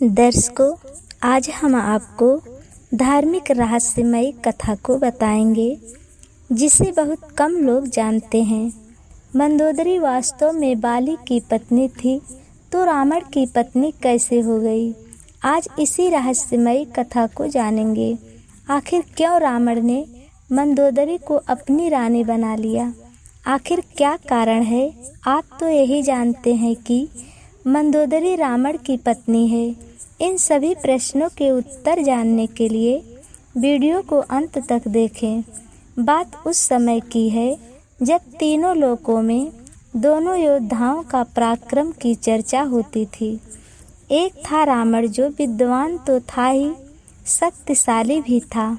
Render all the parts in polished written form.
दर्शकों, आज हम आपको धार्मिक रहस्यमयी कथा को बताएंगे जिसे बहुत कम लोग जानते हैं। मंदोदरी वास्तव में बाली की पत्नी थी, तो रावण की पत्नी कैसे हो गई? आज इसी रहस्यमयी कथा को जानेंगे। आखिर क्यों रावण ने मंदोदरी को अपनी रानी बना लिया? आखिर क्या कारण है? आप तो यही जानते हैं कि मंदोदरी रावण की पत्नी है। इन सभी प्रश्नों के उत्तर जानने के लिए वीडियो को अंत तक देखें। बात उस समय की है जब तीनों लोकों में दोनों योद्धाओं का पराक्रम की चर्चा होती थी। एक था रावण, जो विद्वान तो था ही, शक्तिशाली भी था।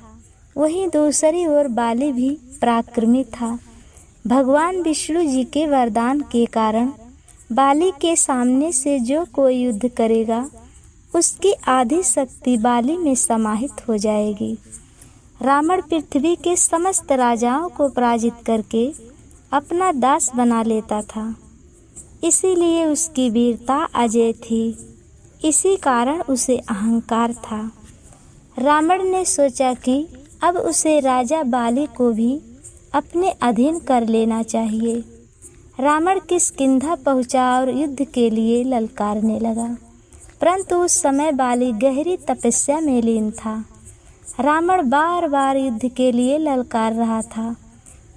वहीं दूसरी ओर बाली भी पराक्रमी था। भगवान विष्णु जी के वरदान के कारण बाली के सामने से जो कोई युद्ध करेगा, उसकी आधी शक्ति बाली में समाहित हो जाएगी। रावण पृथ्वी के समस्त राजाओं को पराजित करके अपना दास बना लेता था, इसीलिए उसकी वीरता अजेय थी। इसी कारण उसे अहंकार था। रावण ने सोचा कि अब उसे राजा बाली को भी अपने अधीन कर लेना चाहिए। रावण किष्किंधा पहुंचा और युद्ध के लिए ललकारने लगा, परंतु उस समय बाली गहरी तपस्या में लीन था। रावण बार बार युद्ध के लिए ललकार रहा था,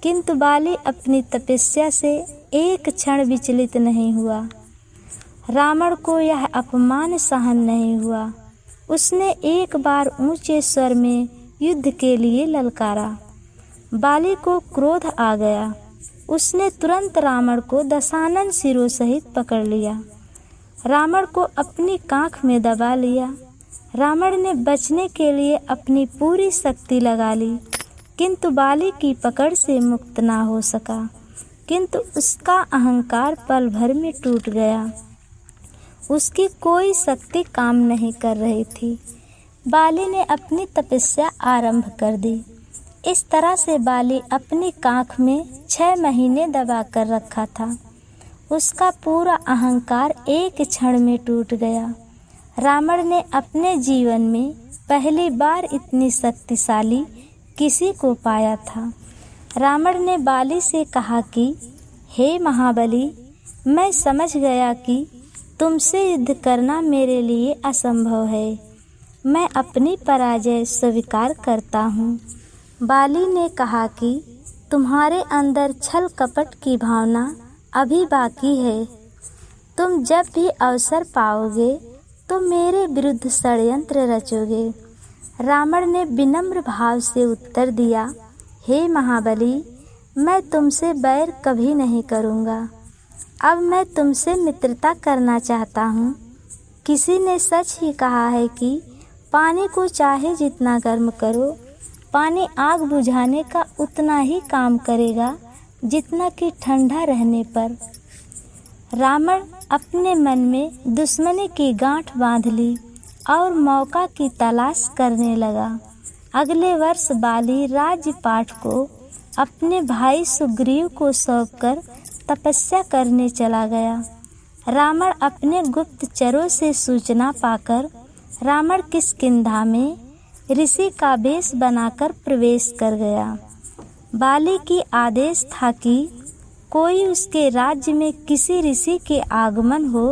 किंतु बाली अपनी तपस्या से एक क्षण विचलित नहीं हुआ। रावण को यह अपमान सहन नहीं हुआ। उसने एक बार ऊंचे स्वर में युद्ध के लिए ललकारा। बाली को क्रोध आ गया। उसने तुरंत रावण को दशानन सिरों सहित पकड़ लिया। रावण को अपनी कांख में दबा लिया। रावण ने बचने के लिए अपनी पूरी शक्ति लगा ली, किंतु बाली की पकड़ से मुक्त ना हो सका। किंतु उसका अहंकार पल भर में टूट गया। उसकी कोई शक्ति काम नहीं कर रही थी। बाली ने अपनी तपस्या आरंभ कर दी। इस तरह से बाली अपनी कांख में 6 महीने दबा कर रखा था। उसका पूरा अहंकार एक क्षण में टूट गया। रावण ने अपने जीवन में पहली बार इतनी शक्तिशाली किसी को पाया था। रावण ने बाली से कहा कि हे महाबली, मैं समझ गया कि तुमसे युद्ध करना मेरे लिए असंभव है। मैं अपनी पराजय स्वीकार करता हूँ। बाली ने कहा कि तुम्हारे अंदर छल कपट की भावना अभी बाकी है। तुम जब भी अवसर पाओगे तो मेरे विरुद्ध षड्यंत्र रचोगे। रावण ने विनम्र भाव से उत्तर दिया, हे महाबली, मैं तुमसे बैर कभी नहीं करूँगा। अब मैं तुमसे मित्रता करना चाहता हूँ। किसी ने सच ही कहा है कि पानी को चाहे जितना गर्म करो, पानी आग बुझाने का उतना ही काम करेगा जितना कि ठंडा रहने पर। रावण अपने मन में दुश्मनी की गांठ बांध ली और मौका की तलाश करने लगा। अगले वर्ष बाली राज्यपाठ को अपने भाई सुग्रीव को सौंपकर तपस्या करने चला गया। रावण अपने गुप्तचरों से सूचना पाकर रावण किष्किंधा में ऋषि का वेश बनाकर प्रवेश कर गया। बाली की आदेश था कि कोई उसके राज्य में किसी ऋषि के आगमन हो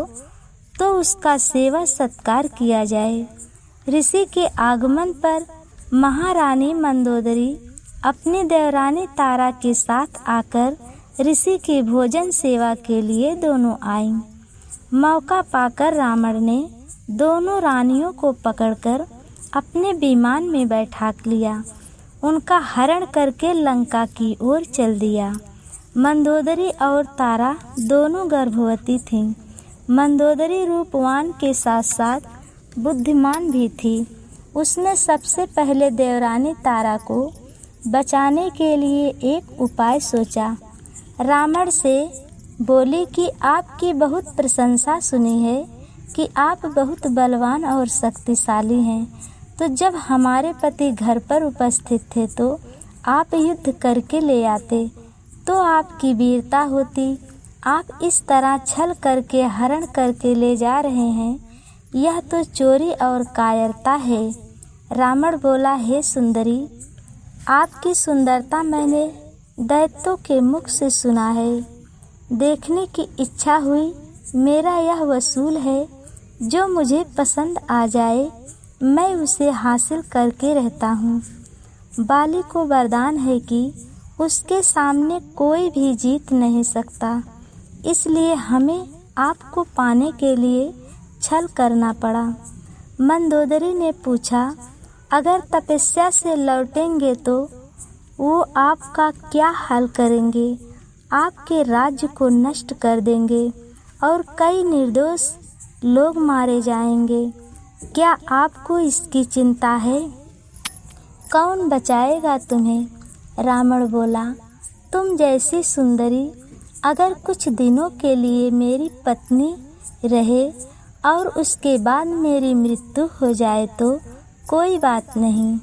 तो उसका सेवा सत्कार किया जाए। ऋषि के आगमन पर महारानी मंदोदरी अपनी देवरानी तारा के साथ आकर ऋषि की भोजन सेवा के लिए दोनों आईं। मौका पाकर रावण ने दोनों रानियों को पकड़कर अपने विमान में बैठा लिया। उनका हरण करके लंका की ओर चल दिया। मंदोदरी और तारा दोनों गर्भवती थीं। मंदोदरी रूपवान के साथ साथ बुद्धिमान भी थी। उसने सबसे पहले देवरानी तारा को बचाने के लिए एक उपाय सोचा। रावण से बोली कि आपकी बहुत प्रशंसा सुनी है कि आप बहुत बलवान और शक्तिशाली हैं, तो जब हमारे पति घर पर उपस्थित थे तो आप युद्ध करके ले आते तो आपकी वीरता होती। आप इस तरह छल करके हरण करके ले जा रहे हैं, यह तो चोरी और कायरता है। रावण बोला, हे सुंदरी, आपकी सुंदरता मैंने दैत्यों के मुख से सुना है। देखने की इच्छा हुई। मेरा यह वसूल है, जो मुझे पसंद आ जाए मैं उसे हासिल करके रहता हूँ। बाली को वरदान है कि उसके सामने कोई भी जीत नहीं सकता, इसलिए हमें आपको पाने के लिए छल करना पड़ा। मंदोदरी ने पूछा, अगर तपस्या से लौटेंगे तो वो आपका क्या हाल करेंगे? आपके राज्य को नष्ट कर देंगे और कई निर्दोष लोग मारे जाएंगे। क्या आपको इसकी चिंता है? कौन बचाएगा तुम्हें? रावण बोला, तुम जैसी सुंदरी अगर कुछ दिनों के लिए मेरी पत्नी रहे और उसके बाद मेरी मृत्यु हो जाए तो कोई बात नहीं।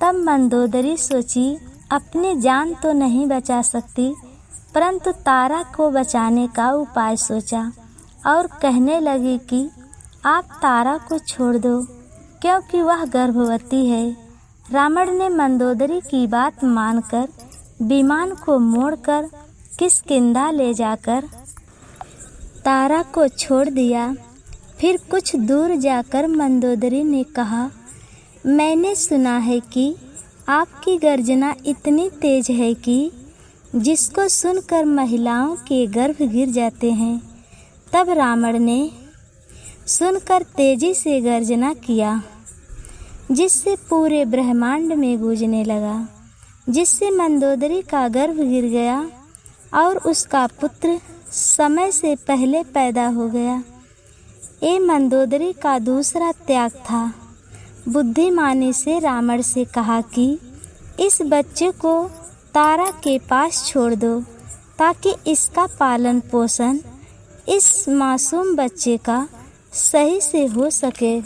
तब मंदोदरी सोची, अपनी जान तो नहीं बचा सकती, परंतु तारा को बचाने का उपाय सोचा और कहने लगी कि आप तारा को छोड़ दो, क्योंकि वह गर्भवती है। रावण ने मंदोदरी की बात मानकर विमान को मोड़कर किष्किंधा ले जाकर तारा को छोड़ दिया। फिर कुछ दूर जाकर मंदोदरी ने कहा, मैंने सुना है कि आपकी गर्जना इतनी तेज है कि जिसको सुनकर महिलाओं के गर्भ गिर जाते हैं। तब रावण ने सुनकर तेजी से गर्जना किया, जिससे पूरे ब्रह्मांड में गूंजने लगा, जिससे मंदोदरी का गर्भ गिर गया और उसका पुत्र समय से पहले पैदा हो गया। ये मंदोदरी का दूसरा त्याग था। बुद्धिमानी से रावण से कहा कि इस बच्चे को तारा के पास छोड़ दो, ताकि इसका पालन पोषण इस मासूम बच्चे का सही से हो सके।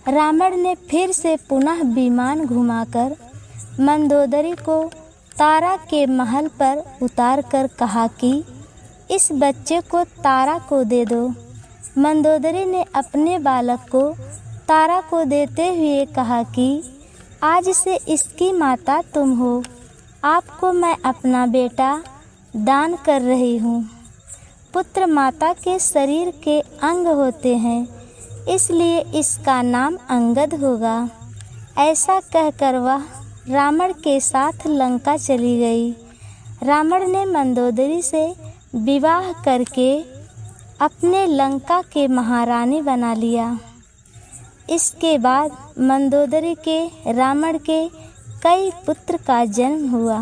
रावण ने फिर से पुनः विमान घुमाकर मंदोदरी को तारा के महल पर उतारकर कहा कि इस बच्चे को तारा को दे दो। मंदोदरी ने अपने बालक को तारा को देते हुए कहा कि आज से इसकी माता तुम हो। आपको मैं अपना बेटा दान कर रही हूँ। पुत्र माता के शरीर के अंग होते हैं, इसलिए इसका नाम अंगद होगा। ऐसा कहकर वह रावण के साथ लंका चली गई। रावण ने मंदोदरी से विवाह करके अपने लंका के महारानी बना लिया। इसके बाद मंदोदरी के रावण के कई पुत्र का जन्म हुआ।